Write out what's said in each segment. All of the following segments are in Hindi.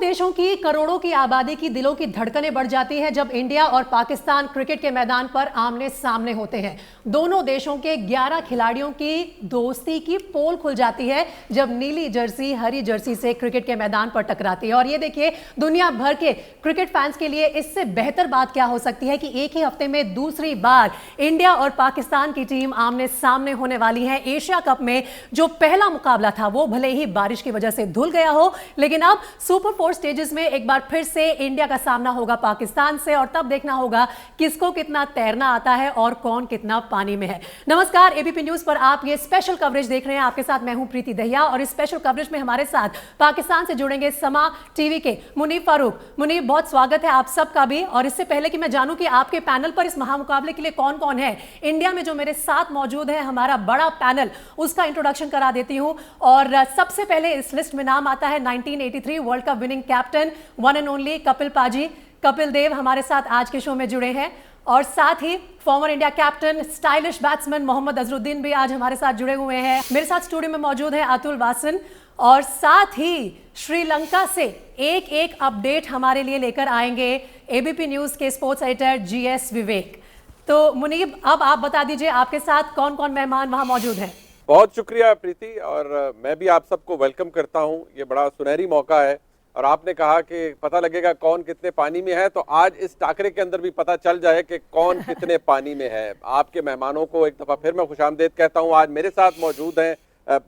देशों की करोड़ों की आबादी की दिलों की धड़कनें बढ़ जाती हैं जब इंडिया और पाकिस्तान क्रिकेट के मैदान पर आमने सामने होते हैं। दोनों देशों के 11 खिलाड़ियों की दोस्ती की पोल खुल जाती है जब नीली जर्सी हरी जर्सी से क्रिकेट के मैदान पर टकराती है। और ये देखिए, दुनिया भर के क्रिकेट फैंस के लिए इससे बेहतर बात क्या हो सकती है कि एक ही हफ्ते में दूसरी बार इंडिया और पाकिस्तान की टीम आमने सामने होने वाली है। एशिया कप में जो पहला मुकाबला था वो भले ही बारिश की वजह से धुल गया हो, लेकिन अब सुपर 4 स्टेजेस में एक बार फिर से इंडिया का सामना होगा पाकिस्तान से, और तब देखना होगा किसको कितना तैरना आता है और कौन कितना पानी में है। नमस्कार, एबीपी न्यूज पर आप ये स्पेशल कवरेज देख रहे हैं। आपके साथ मैं हूं प्रीति दहिया, और इस स्पेशल कवरेज में हमारे साथ पाकिस्तान से जुड़ेंगे समा टीवी के मुनीब फारूक। मुनीब, बहुत स्वागत है आप सबका भी। और इससे पहले कि मैं जानूं कि आपके पैनल पर इस महामुकाबले के लिए कौन कौन है, इंडिया में जो मेरे साथ मौजूद है हमारा बड़ा पैनल, उसका इंट्रोडक्शन करा देती हूं। और सबसे पहले इस लिस्ट में नाम आता है 1983 world cup winning captain one and only Kapil पाजी। कपिल देव हमारे साथ आज के शो में जुड़े हैं, और साथ ही former India captain stylish batsman Mohammad Azharuddin भी आज हमारे साथ जुड़े हुए हैं। मेरे साथ स्टूडियो में मौजूद है अतुल वासन, और साथ ही श्रीलंका से एक एक अपडेट हमारे लिए लेकर आएंगे एबीपी न्यूज के स्पोर्ट्स एडिटर जीएस विवेक। तो मुनीब, अब आप बता दीजिए आपके साथ कौन कौन मेहमान वहां मौजूद हैं। बहुत शुक्रिया प्रीति, और मैं भी आप सबको वेलकम करता हूं। ये बड़ा सुनहरी मौका है, और आपने कहा कि पता लगेगा कौन कितने पानी में है, तो आज इस टाकरे के अंदर भी पता चल जाए कि कौन कितने पानी में है। आपके मेहमानों को एक दफा फिर मैं खुशामदीद कहता हूं। आज मेरे साथ मौजूद हैं,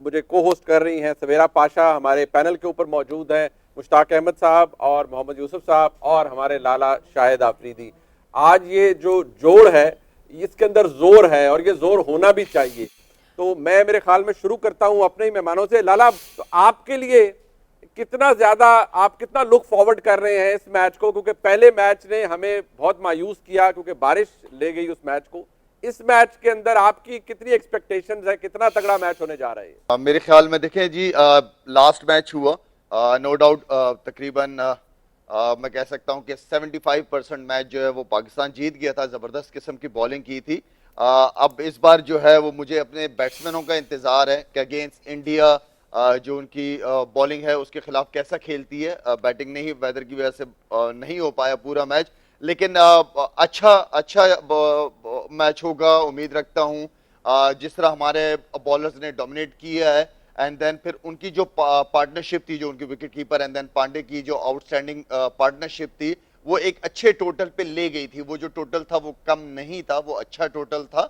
मुझे को होस्ट कर रही हैं सवेरा पाशा, हमारे पैनल के ऊपर मौजूद हैं मुश्ताक अहमद साहब और मोहम्मद यूसुफ साहब, और हमारे लाला शाहिद आफरीदी। आज ये जो जोड़ है इसके अंदर जोर है, और ये जोर होना भी चाहिए। तो मैं मेरे ख्याल में शुरू करता हूं अपने ही मेहमानों से। लाला, तो आपके लिए कितना ज्यादा, आप कितना लुक फॉरवर्ड कर रहे हैं इस मैच को, क्योंकि पहले मैच ने हमें बहुत मायूस किया क्योंकि बारिश ले गई उस मैच को। इस मैच के अंदर आपकी कितनी एक्सपेक्टेशंस है, कितना तगड़ा मैच होने जा रहा है? मेरे ख्याल में देखें जी, लास्ट मैच हुआ, नो डाउट तकरीबन मैं कह सकता हूं कि 75% मैच जो है वो पाकिस्तान जीत गया था। जबरदस्त किस्म की बॉलिंग की थी। अब इस बार जो है वो मुझे अपने बैट्समैनों का इंतजार है कि अगेंस्ट इंडिया जो उनकी बॉलिंग है उसके खिलाफ कैसा खेलती है। बैटिंग नहीं, वेदर की वजह से नहीं हो पाया पूरा मैच, लेकिन अच्छा मैच होगा उम्मीद रखता हूं। जिस तरह हमारे बॉलर्स ने डोमिनेट किया है, एंड देन फिर उनकी जो पार्टनरशिप थी, जो उनकी wicket keeper and then Pandey की जो आउटस्टैंडिंग पार्टनरशिप थी, वो एक अच्छे टोटल पे ले गई थी। वो जो टोटल था वो कम नहीं था, वो अच्छा टोटल था।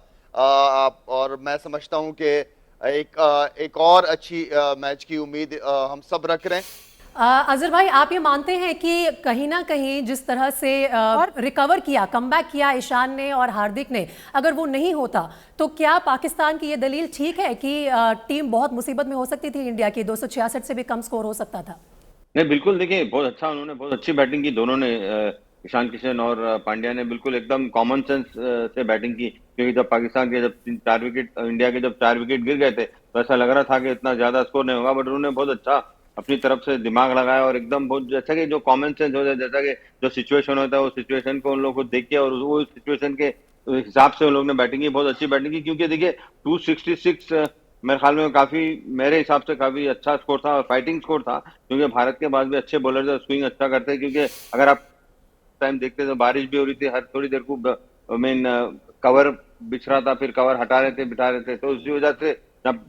और मैं समझता हूं कि एक और अच्छी मैच की उम्मीद हम सब रख रहे हैं। अजहर भाई, आप ये मानते हैं कि कहीं ना कहीं जिस तरह से रिकवर किया, कमबैक किया ईशान ने और हार्दिक ने, अगर वो नहीं होता तो क्या पाकिस्तान की ये दलील ठीक है कि टीम बहुत मुसीबत में हो सकती थी? इंडिया की 266 से भी कम स्कोर हो सकता था। नहीं, बिल्कुल। देखिए, बहुत अच्छा, उन्होंने बहुत अच्छी बैटिंग की दोनों ने। ईशान किशन और पांड्या ने बिल्कुल एकदम कॉमन सेंस से बैटिंग की, क्योंकि जब पाकिस्तान के जब 4 विकेट, इंडिया के जब 4 विकेट गिर गए थे तो ऐसा लग रहा था कि इतना ज्यादा स्कोर नहीं होगा, बट उन्होंने बहुत अच्छा अपनी तरफ से दिमाग लगाया और एकदम बहुत, जैसा कि जो कॉमन सेंस होता है, जैसा कि जो सिचुएशन होता है उस सिचुएशन को उन लोगों को देख के और वो सिचुएशन के हिसाब से उन लोगों ने बैटिंग की, बहुत अच्छी बैटिंग की। क्योंकि देखिए 266 मेरे ख्याल में काफी, मेरे हिसाब से काफी अच्छा स्कोर था और फाइटिंग स्कोर था, क्योंकि भारत के पास भी अच्छे बॉलर थे, स्विंग अच्छा करते हैं। क्योंकि अगर आप टाइम देखते तो बारिश भी हो रही थी, हर थोड़ी देर को मेन कवर बिछ रहा था, फिर कवर हटा रहे थे, बिठा रहे थे, तो उसी वजह से जब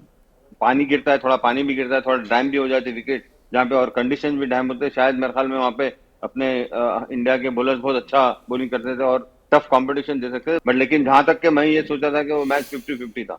पानी गिरता है, थोड़ा पानी भी गिरता है, थोड़ा डैम भी हो जाती है विकेट जहाँ पे, और कंडीशन भी डैम होते हैं। शायद मेरे ख्याल में वहाँ पे अपने इंडिया के बॉलर्स बहुत अच्छा बॉलिंग करते थे और टफ कंपटीशन दे सकते थे, बट लेकिन जहां तक के मैं ये सोचा था कि वो मैच 50-50 था।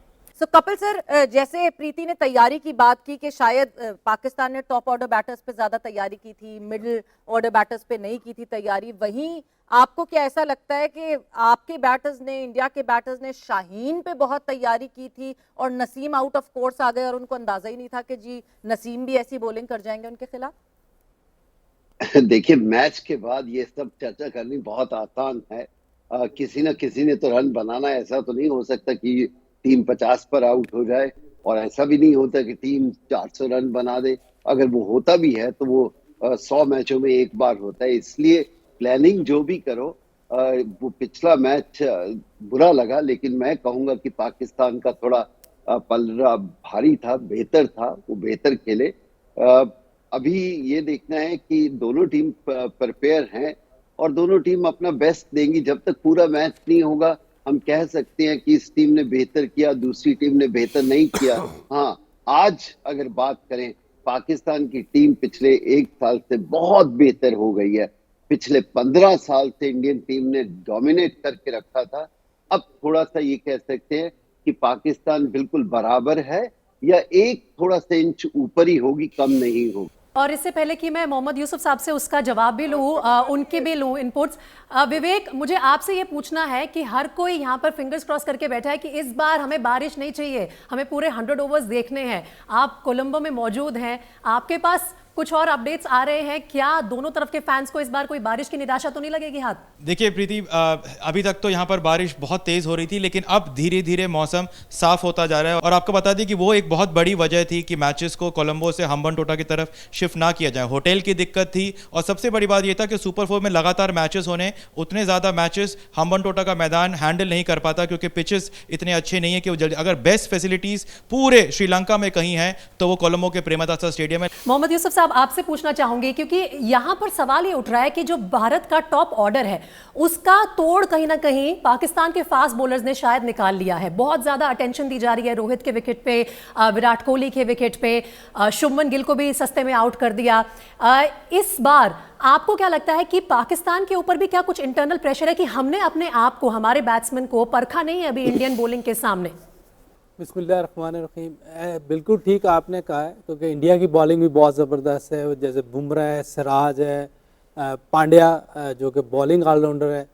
कपिल सर, जैसे प्रीति ने तैयारी की बात की कि शायद पाकिस्तान ने टॉप ऑर्डर बैटर्स पे ज्यादा तैयारी की थी, मिडिल ऑर्डर बैटर्स पे नहीं की थी तैयारी, वहीं आपको क्या ऐसा लगता है कि आपके बैटर्स ने, इंडिया के बैटर्स ने शाहीन पे बहुत तैयारी की थी और नसीम आउट ऑफ कोर्स आ गए और उनको अंदाजा ही नहीं था कि जी नसीम भी ऐसी बॉलिंग कर जाएंगे उनके खिलाफ? देखिए, मैच के बाद ये सब चर्चा करनी बहुत आसान है। किसी न किसी ने तो रन बनाना है। ऐसा तो नहीं हो सकता कि टीम 50 पर आउट हो जाए, और ऐसा भी नहीं होता कि टीम 400 रन बना दे। अगर वो होता भी है तो वो 100 मैचों में एक बार होता है। इसलिए प्लानिंग जो भी करो, वो पिछला मैच बुरा लगा, लेकिन मैं कहूंगा कि पाकिस्तान का थोड़ा पलड़ा भारी था, बेहतर था, वो बेहतर खेले। अभी ये देखना है कि दोनों टीम प्रिपेयर हैं और दोनों टीम अपना बेस्ट देंगी। जब तक पूरा मैच नहीं होगा हम कह सकते हैं कि इस टीम ने बेहतर किया, दूसरी टीम ने बेहतर नहीं किया। हाँ, आज अगर बात करें, पाकिस्तान की टीम पिछले एक साल से बहुत बेहतर हो गई है। पिछले 15 साल से इंडियन टीम ने डोमिनेट करके रखा था। अब थोड़ा सा ये कह सकते हैं कि पाकिस्तान बिल्कुल बराबर है या एक थोड़ा सा इंच ऊपर ही होगी, कम नहीं होगी। और इससे पहले कि मैं मोहम्मद यूसुफ साहब से उसका जवाब भी लूँ, उनके भी लूँ इनपुट्स, विवेक मुझे आपसे ये पूछना है कि हर कोई यहाँ पर फिंगर्स क्रॉस करके बैठा है कि इस बार हमें बारिश नहीं चाहिए, हमें पूरे 100 ओवर्स देखने हैं। आप कोलंबो में मौजूद हैं, आपके पास कुछ और अपडेट्स आ रहे हैं क्या? दोनों तरफ के फैंस को इस बार कोई बारिश की निराशा तो नहीं लगेगी हाथ? देखिए प्रीति, अभी तक तो यहाँ पर बारिश बहुत तेज़ हो रही थी, लेकिन अब धीरे धीरे मौसम साफ होता जा रहा है। और आपको बता दें कि वो एक बहुत बड़ी वजह थी कि मैचेस को कोलंबो से हम्बनटोटा की तरफ शिफ्ट ना किया जाए। होटल की दिक्कत थी और सबसे बड़ी बात ये था कि सुपर 4 में लगातार मैचेस होने, उतने ज़्यादा मैचेस हम्बनटोटा का मैदान हैंडल नहीं कर पाता क्योंकि पिचेस इतने अच्छे नहीं है कि वो जल्दी, अगर बेस्ट फैसिलिटीज़ पूरे श्रीलंका में कहीं है तो वो कोलंबो के प्रेमदासा स्टेडियम है। मोहम्मद यूसुफ साहब आपसे पूछना चाहूंगी क्योंकि यहां पर सवाल ये उठ रहा है कि जो भारत का टॉप ऑर्डर है उसका तोड़ कहीं ना कहीं पाकिस्तान के फास्ट बॉलर्स ने शायद निकाल लिया है। बहुत ज्यादा अटेंशन दी जा रही है रोहित के विकेट पे, विराट कोहली के विकेट पे, शुभमन गिल को भी सस्ते में आउट कर दिया। इस बार आपको क्या लगता है कि पाकिस्तान के ऊपर भी क्या कुछ इंटरनल प्रेशर है कि हमने अपने आप को, हमारे बैट्समैन को परखा नहीं है अभी इंडियन बॉलिंग के सामने? बिस्मिल्लाहिर्रहमानिर्रहीम, बिल्कुल ठीक आपने कहा है क्योंकि इंडिया की बॉलिंग भी बहुत ज़बरदस्त है। जैसे बुमराह है, सिराज है, पांड्या जो कि बॉलिंग ऑलराउंडर है,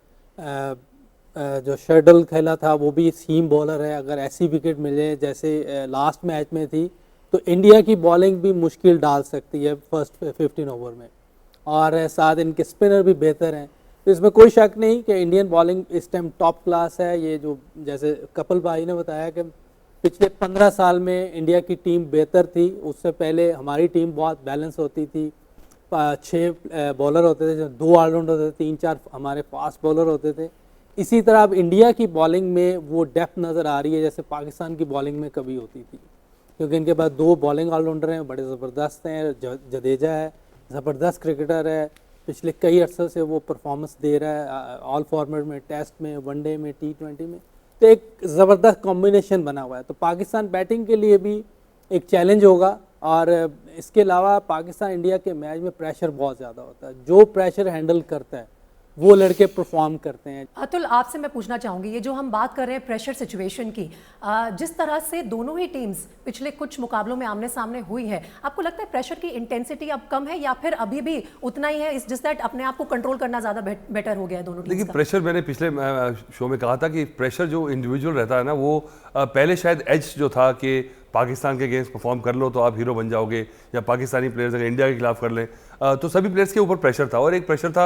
जो शर्डल खेला था वो भी सीम बॉलर है। अगर ऐसी विकेट मिले जैसे लास्ट मैच में थी तो इंडिया की बॉलिंग भी मुश्किल डाल सकती है फर्स्ट 15 ओवर में, और साथ इनके स्पिनर भी बेहतर हैं। तो इसमें कोई शक नहीं कि इंडियन बॉलिंग इस टाइम टॉप क्लास है। ये जो जैसे कपिल भाई ने बताया कि पिछले 15 साल में इंडिया की टीम बेहतर थी, उससे पहले हमारी टीम बहुत बैलेंस होती थी। 6 बॉलर होते थे, 2 ऑलराउंडर होते थे, 3-4 हमारे फास्ट बॉलर होते थे। इसी तरह अब इंडिया की बॉलिंग में वो डेप्थ नज़र आ रही है जैसे पाकिस्तान की बॉलिंग में कभी होती थी, क्योंकि इनके पास 2 बॉलिंग ऑलराउंडर हैं, बड़े ज़बरदस्त हैं। जडेजा है, ज़बरदस्त क्रिकेटर है, पिछले कई अर्से से वो परफॉर्मेंस दे रहा है ऑल फॉर्मेट में, टेस्ट में, वनडे में, T20 में। तो एक ज़बरदस्त कॉम्बिनेशन बना हुआ है। तो पाकिस्तान बैटिंग के लिए भी एक चैलेंज होगा, और इसके अलावा पाकिस्तान इंडिया के मैच में प्रेशर बहुत ज़्यादा होता है। जो प्रेशर हैंडल करता है वो लड़के परफॉर्म करते हैं। अतुल, आपसे मैं पूछना चाहूंगी, ये जो हम बात कर रहे हैं प्रेशर सिचुएशन की, जिस तरह से दोनों ही टीम्स पिछले कुछ मुकाबलों में आमने सामने हुई है, आपको लगता है प्रेशर की इंटेंसिटी अब कम है या फिर अभी भी उतना ही है? इस जिस दैट अपने आप को कंट्रोल करना ज़्यादा बेटर हो गया है दोनों टीम्स देखिए, का? प्रेशर मैंने पिछले शो में कहा था कि प्रेशर जो इंडिविजुअल रहता है ना, वो पहले शायद एज जो था कि पाकिस्तान के अगेंस्ट परफॉर्म कर लो तो आप हीरो बन जाओगे, या पाकिस्तानी प्लेयर्स अगर इंडिया के खिलाफ कर लें तो सभी प्लेयर्स के ऊपर प्रेशर था। और एक प्रेशर था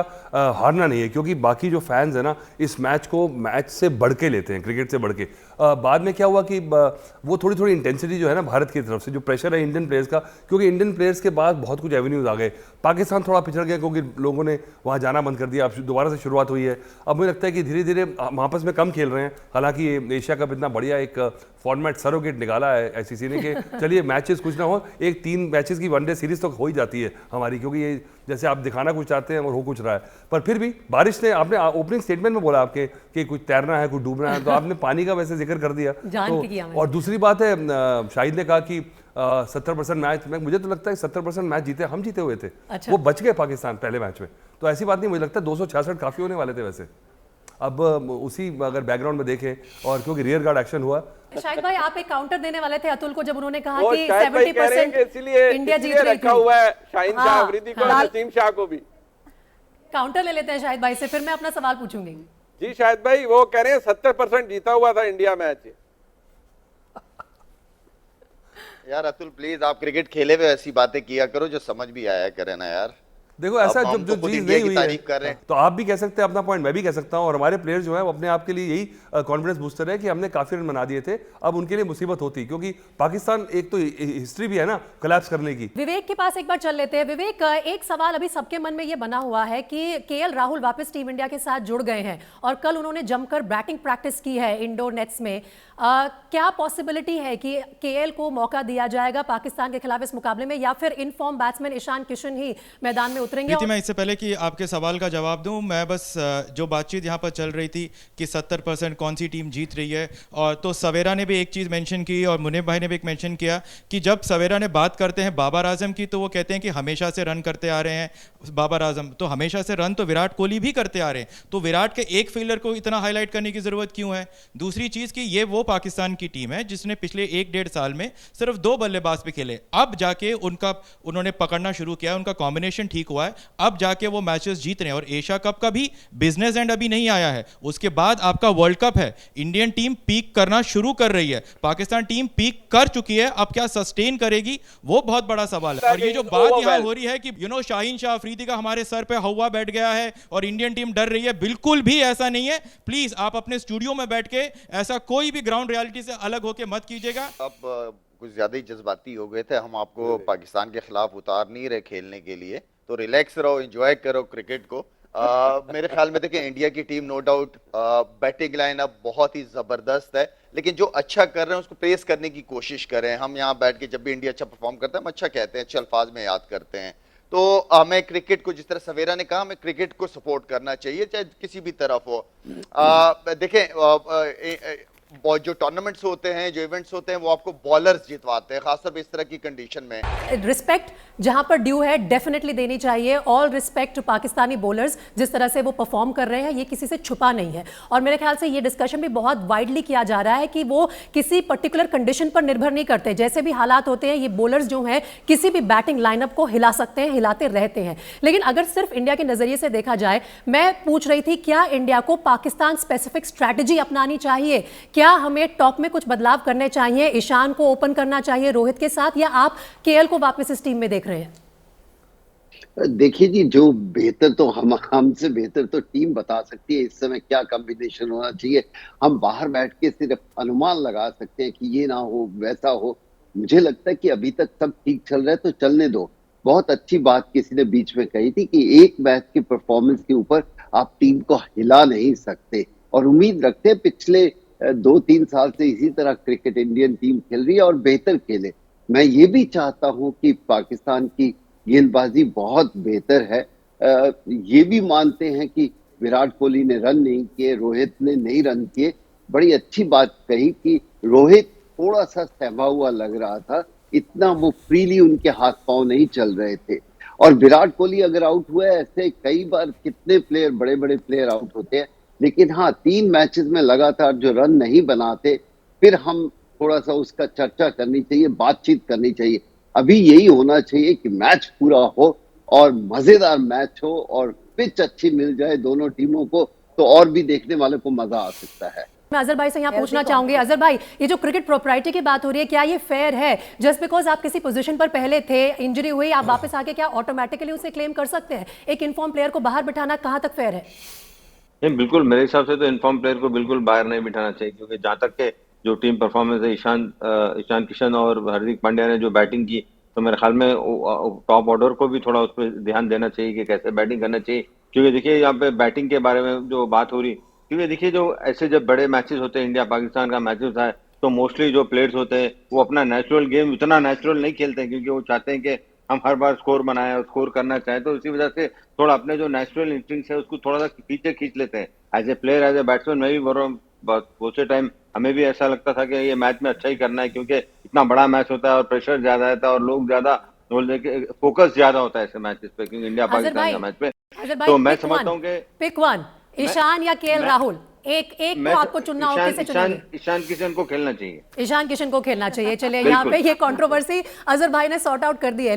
हारना नहीं है, क्योंकि बाकी जो फैंस हैं ना इस मैच को मैच से बढ़ के लेते हैं, क्रिकेट से बढ़ के। बाद में क्या हुआ कि वो थोड़ी थोड़ी इंटेंसिटी जो है ना भारत की तरफ से, जो प्रेशर है इंडियन प्लेयर्स का, क्योंकि इंडियन प्लेयर्स के बाद बहुत कुछ एवेन्यूज आ गए। पाकिस्तान थोड़ा पिछड़ गया क्योंकि लोगों ने वहाँ जाना बंद कर दिया, अब दोबारा से शुरुआत हुई है। अब मुझे लगता है कि धीरे धीरे हम आपस में कम खेल रहे हैं। हालांकि एशिया कप इतना बढ़िया एक फॉर्मेट सरोगेट निकाला है ICC ने कि चलिए मैचेस कुछ ना हो, एक 3 मैचेस की वनडे सीरीज तो हो ही जाती है हमारी, क्योंकि ये जैसे आप दिखाना कुछ चाहते हैं और हो कुछ रहा है। पर फिर भी बारिश ने, आपने ओपनिंग स्टेटमेंट में बोला आपके कि कुछ तैरना है, कुछ डूबना है, तो आपने पानी का वैसे जिक्र कर दिया तो। और दूसरी बात है, शाहिद ने कहा कि 70% मैच में, मुझे तो लगता है 70% मैच जीते हम जीते हुए थे। अच्छा। वो बच गए पाकिस्तान पहले मैच में, तो ऐसी बात नहीं, मुझे लगता है 266 काफी होने वाले थे वैसे। अब उसी अगर बैकग्राउंड में देखें, और क्योंकि रियर गार्ड एक्शन हुआ। शाहिद भाई, आप एक काउंटर देने वाले थे अतुल को जब उन्होंने कहा वो कि शाहिद भाई कह रहे हैं कि 70% इसीलिए इंडिया जीत रही रखा थी। हुआ है शाहीन शाह अफरीदी को, नसीम शाह को भी। काउंटर ले लेते हैं शाहिद भाई से, फिर मैं अपना सवाल पूछूंगी। जी शाहिद भाई, वो कह रहे हैं 70% जीता हुआ था इंडिया मैच। यार अतुल प्लीज, आप क्रिकेट खेले हुए ऐसी बातें किया करो जो समझ भी आया करे ना यार। देखो ऐसा अब हम जब तो जो खुद चीज इंडिया नहीं की हुई तारीफ है कर रहे हैं। तो आप भी कह सकते हैं अपना पॉइंट, मैं भी कह सकता हूं, और हमारे प्लेयर्स जो है वो अपने आप के लिए यही कॉन्फिडेंस बूस्टर है कि हमने काफी रन बना दिए थे। अब उनके लिए मुसीबत होती, क्योंकि पाकिस्तान एक तो हिस्ट्री भी है ना कोलैप्स करने की। विवेक के पास एक बार चल लेते हैं। विवेक, एक सवाल अभी सबके मन में ये बना हुआ है कि केएल राहुल वापस टीम इंडिया के साथ जुड़ गए हैं और कल उन्होंने जमकर बैटिंग प्रैक्टिस की है इंडोर नेट्स में। क्या पॉसिबिलिटी है कि केएल को मौका दिया जाएगा पाकिस्तान के खिलाफ इस मुकाबले में, या फिर इनफॉर्म बैट्समैन ईशान किशन ही मैदान में उतरेंगे? प्रीति, मैं इससे पहले कि आपके सवाल का जवाब दूं, मैं बस जो बातचीत यहाँ पर चल रही थी कि 70% कौन सी टीम जीत रही है, और तो सवेरा ने भी एक चीज़ मेंशन की और मुनीब भाई ने भी एक मेंशन किया कि जब सवेरा ने बात करते हैं बाबर आजम की तो वो कहते हैं कि हमेशा से रन करते आ रहे हैं बाबर आजम, तो हमेशा से रन तो विराट कोहली भी करते आ रहे हैं, तो विराट के एक फील्डर को इतना हाईलाइट करने की ज़रूरत क्यों है? दूसरी चीज़ कि ये वो पाकिस्तान की टीम है जिसने पिछले 1-1.5 साल में सिर्फ 2 बल्लेबाज पे खेले, अब जाके उन्होंने पकड़ना शुरू किया, उनका कॉम्बिनेशन ठीक हुआ है, अब जाके वो मैचेस जीत रहे हैं। और एशिया कप का भी बिजनेस एंड अभी नहीं आया है, उसके बाद आपका वर्ल्ड कप है, इंडियन टीम पीक करना शुरू कर रही है, पाकिस्तान टीम पीक कर चुकी है, अब क्या सस्टेन करेगी वो बहुत बड़ा सवाल है। और ये जो बात यहां हो रही है कि शाहीन शाह अफरीदी का हमारे सर पे हवा बैठ गया है और इंडियन टीम डर रही है, बिल्कुल भी ऐसा नहीं है। प्लीज आप अपने स्टूडियो में बैठ के ऐसा कोई भी ग्राउंड रियलिटी से अलग होके मत कीजिएगा। अब कुछ ज्यादा ही जज्बाती हो गए थे, हम आपको पाकिस्तान के खिलाफ उतार नहीं रहे खेलने के लिए, तो रिलैक्स रहो, एंजॉय करो क्रिकेट को। मेरे ख्याल में देखिए इंडिया की team no doubt batting lineup बहुत ही जबरदस्त है, लेकिन जो अच्छा कर रहे हैं उसको प्रेस करने की कोशिश करें। हम यहाँ बैठ के जब भी इंडिया अच्छा परफॉर्म करता है हम अच्छा कहते हैं, अच्छे अल्फाज में याद करते हैं। तो हमें क्रिकेट को, जिस तरह सवेरा ने कहा, हमें क्रिकेट को सपोर्ट करना चाहिए चाहे किसी भी तरफ हो। देखें जो टूर्नामेंट्स होते हैं, जो इवेंट्स होते हैं, वो आपको बॉलर्स जितवाते हैं, खासतौर पे इस तरह की कंडीशन में। रिस्पेक्ट जहां पर ड्यू है डेफिनेटली देनी चाहिए। All respect to Pakistani bowlers, जिस तरह से वो परफॉर्म कर रहे हैं ये किसी से छुपा नहीं है। और मेरे ख्याल से ये डिस्कशन भी बहुत वाइडली किया जा रहा है कि वो किसी पर्टिकुलर कंडीशन पर निर्भर नहीं करते, जैसे भी हालात होते हैं ये बॉलर्स जो हैं किसी भी बैटिंग लाइनअप को हिला सकते हैं, हिलाते रहते हैं। लेकिन अगर सिर्फ इंडिया के नजरिए से देखा जाए, मैं पूछ रही थी क्या इंडिया को पाकिस्तान स्पेसिफिक स्ट्रैटेजी अपनानी चाहिए? क्या हमें टॉप में कुछ बदलाव करने चाहिए? ईशान को ओपन करना चाहिए रोहित के साथ, या आप केएल को वापस इस टीम में देख रहे हैं? देखिए जी, जो बेहतर तो हमसे बेहतर तो टीम बता सकती है इस समय क्या कॉम्बिनेशन होना चाहिए। हम बाहर बैठ के सिर्फ अनुमान लगा सकते हैं कि ये ना हो वैसा हो। मुझे लगता है कि अभी तक सब ठीक चल रहा है तो चलने दो। बहुत अच्छी बात किसी ने बीच में कही थी कि एक मैच की परफॉर्मेंस के ऊपर आप टीम को हिला नहीं सकते, और उम्मीद रखते हैं पिछले 2-3 साल से इसी तरह क्रिकेट इंडियन टीम खेल रही है और बेहतर खेले। मैं ये भी चाहता हूं कि पाकिस्तान की गेंदबाजी बहुत बेहतर है। ये भी मानते हैं कि विराट कोहली ने रन नहीं किए, रोहित ने नहीं रन किए। बड़ी अच्छी बात कही कि रोहित थोड़ा सा सहमा हुआ लग रहा था, इतना वो फ्रीली उनके हाथ पांव नहीं चल रहे थे। और विराट कोहली अगर आउट हुए, ऐसे कई बार कितने प्लेयर, बड़े बड़े प्लेयर आउट होते हैं, लेकिन हाँ 3 मैचेस में लगातार जो रन नहीं बनाते, फिर हम थोड़ा सा उसका चर्चा करनी चाहिए, बातचीत करनी चाहिए। अभी यही होना चाहिए कि मैच पूरा हो और मजेदार मैच हो और पिच अच्छी मिल जाए दोनों टीमों को, तो और भी देखने वाले को मजा आ सकता है। मैं अजहर भाई से यहाँ पूछना चाहूंगी। अजहर भाई, ये जो क्रिकेट प्रॉपर्टी की बात हो रही है, क्या ये फेयर है? जस्ट बिकॉज आप किसी पोजीशन पर पहले थे, इंजरी हुई, आप वापस आके क्या ऑटोमेटिकली उसे क्लेम कर सकते हैं? एक इनफॉर्म प्लेयर को बाहर बिठाना कहाँ तक फेयर है? नहीं, बिल्कुल मेरे हिसाब से तो इनफॉर्म प्लेयर को बिल्कुल बाहर नहीं बिठाना चाहिए, क्योंकि जहां तक के जो टीम परफॉर्मेंस है, ईशान किशन और हार्दिक पांड्या ने जो बैटिंग की, तो मेरे ख्याल में टॉप ऑर्डर को भी थोड़ा उस पर ध्यान देना चाहिए कि कैसे बैटिंग करना चाहिए। क्योंकि देखिए यहाँ पे बैटिंग के बारे में जो बात हो रही, क्योंकि देखिए जो ऐसे जब बड़े मैचेस होते हैं, इंडिया पाकिस्तान का मैचेस है, तो मोस्टली जो प्लेयर्स होते हैं वो अपना नेचुरल गेम उतना नेचुरल नहीं खेलते हैं, क्योंकि वो चाहते हैं कि हम हर बार स्कोर बनाएं और स्कोर करना चाहें, तो इसी वजह से थोड़ा अपने जो नेचुरल इंस्टिंक्ट है उसको थोड़ा सा पीछे खींच लेते हैं। As a player, as a batsman, मैं भी बोल रहा हूँ, बहुत से टाइम हमें भी ऐसा लगता था कि ये मैच में अच्छा ही करना है, क्योंकि इतना बड़ा मैच होता है और प्रेशर ज्यादा रहता है और लोग ज्यादा फोकस ज्यादा होता है ऐसे मैचेस पे, क्योंकि इंडिया पाकिस्तान का मैच पे। तो मैं समझता हूँ कि पिक वन, ईशान या केएल राहुल, एक को आपको चुनना हो, किसे चुनेंगे? ईशान किशन को खेलना चाहिए। ईशान किशन को खेलना चाहिए। चलिए, यहाँ पे ये कंट्रोवर्सी अजहर भाई ने सॉर्ट आउट कर दी है।